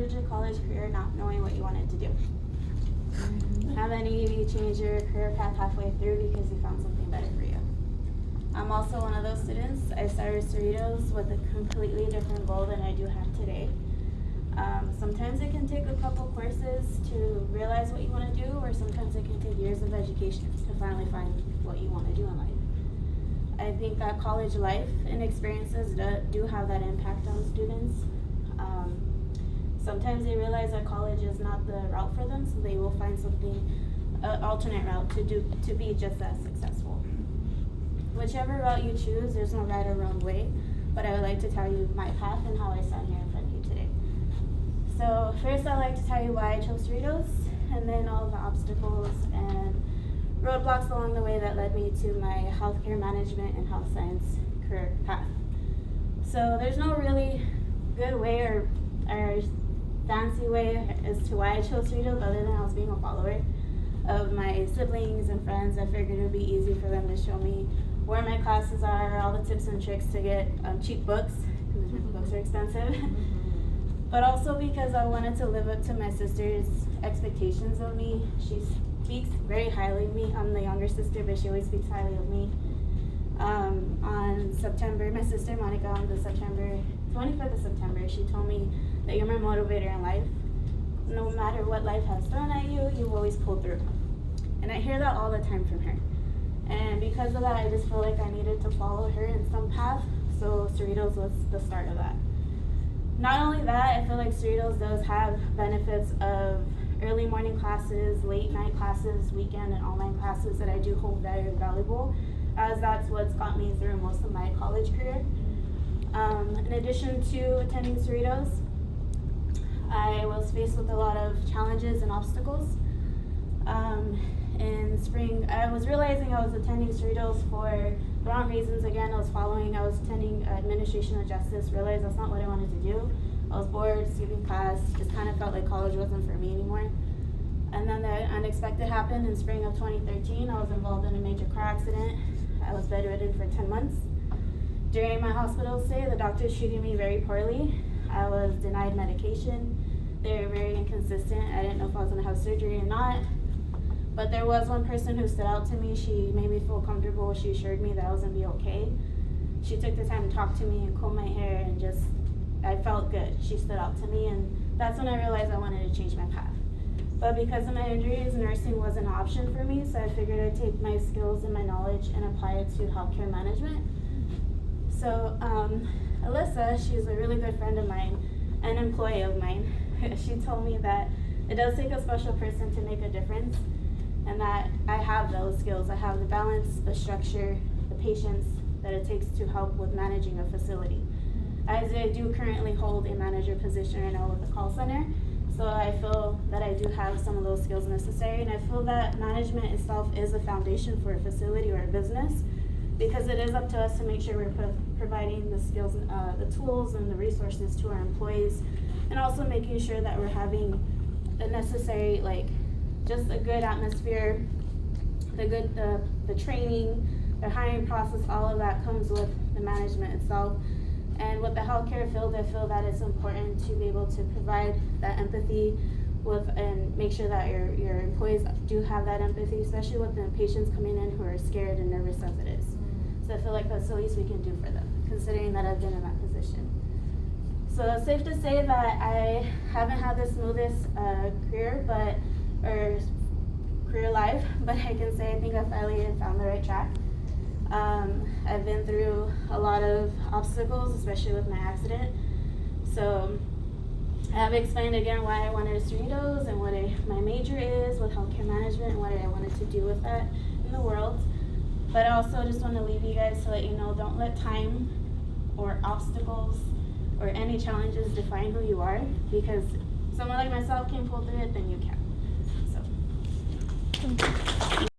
started your college career not knowing what you wanted to do? How many of you changed your career path halfway through because you found something better for you? I'm also one of those students. I started Cerritos with a completely different goal than I do have today. Sometimes it can take a couple courses to realize what you want to do, or sometimes it can take years of education to finally find what you want to do in life. I think that college life and experiences do have that impact on students. Sometimes they realize that college is not the route for them, so they will find something, an alternate route to be just as successful. Whichever route you choose, there's no right or wrong way, but I would like to tell you my path and how I stand here in front of you today. So first I'd like to tell you why I chose Cerritos, and then all the obstacles and roadblocks along the way that led me to my healthcare management and health science career path. So there's no really good way or fancy way as to why I chose Cerritos, other than I was being a follower of my siblings and friends. I figured it would be easy for them to show me where my classes are, all the tips and tricks to get cheap books, because books are expensive. But also because I wanted to live up to my sister's expectations of me. She speaks very highly of me. I'm the younger sister, but she always speaks highly of me. On September, my sister Monica, on the 25th of September, she told me that you're my motivator in life. No matter what life has thrown at you, you've always pulled through. And I hear that all the time from her. And because of that, I just feel like I needed to follow her in some path, so Cerritos was the start of that. Not only that, I feel like Cerritos does have benefits of early morning classes, late night classes, weekend and online classes that I do hold very valuable, as that's what's got me through most of my college career. In addition to attending Cerritos, I was faced with a lot of challenges and obstacles. In spring, I was realizing I was attending Cerritos for the wrong reasons. Again, I was attending administration of justice, realized that's not what I wanted to do. I was bored, skipping class, just kind of felt like college wasn't for me anymore. And then the unexpected happened in spring of 2013. I was involved in a major car accident. I was bedridden for 10 months. During my hospital stay, the doctors treated me very poorly. I was denied medication. They were very inconsistent. I didn't know if I was gonna have surgery or not. But there was one person who stood out to me. She made me feel comfortable. She assured me that I was gonna be okay. She took the time to talk to me and comb my hair, and I felt good. She stood out to me, and that's when I realized I wanted to change my path. But because of my injuries, nursing wasn't an option for me, so I figured I'd take my skills and my knowledge and apply it to healthcare management. So Alyssa, she's a really good friend of mine, an employee of mine. She told me that it does take a special person to make a difference, and that I have those skills. I have the balance, the structure, the patience that it takes to help with managing a facility. As I do currently hold a manager position right now with the call center, so I feel that I do have some of those skills necessary, and I feel that management itself is a foundation for a facility or a business, because it is up to us to make sure we're providing the skills, the tools and the resources to our employees, and also making sure that we're having the necessary, just a good atmosphere, the training, the hiring process, all of that comes with the management itself. And with the healthcare field, I feel that it's important to be able to provide that empathy and make sure that your employees do have that empathy, especially with the patients coming in who are scared and nervous as it is. So I feel like that's the least we can do for them, considering that I've been in that position. So it's safe to say that I haven't had the smoothest career life, but I can say I think I finally found the right track. I've been through a lot of obstacles, especially with my accident. So I have explained again why I wanted Cerritos and what my major is with healthcare management and what I wanted to do with that in the world. But I also just want to leave you guys to let you know, don't let time or obstacles or any challenges define who you are, because someone like myself can pull through it, then you can. So.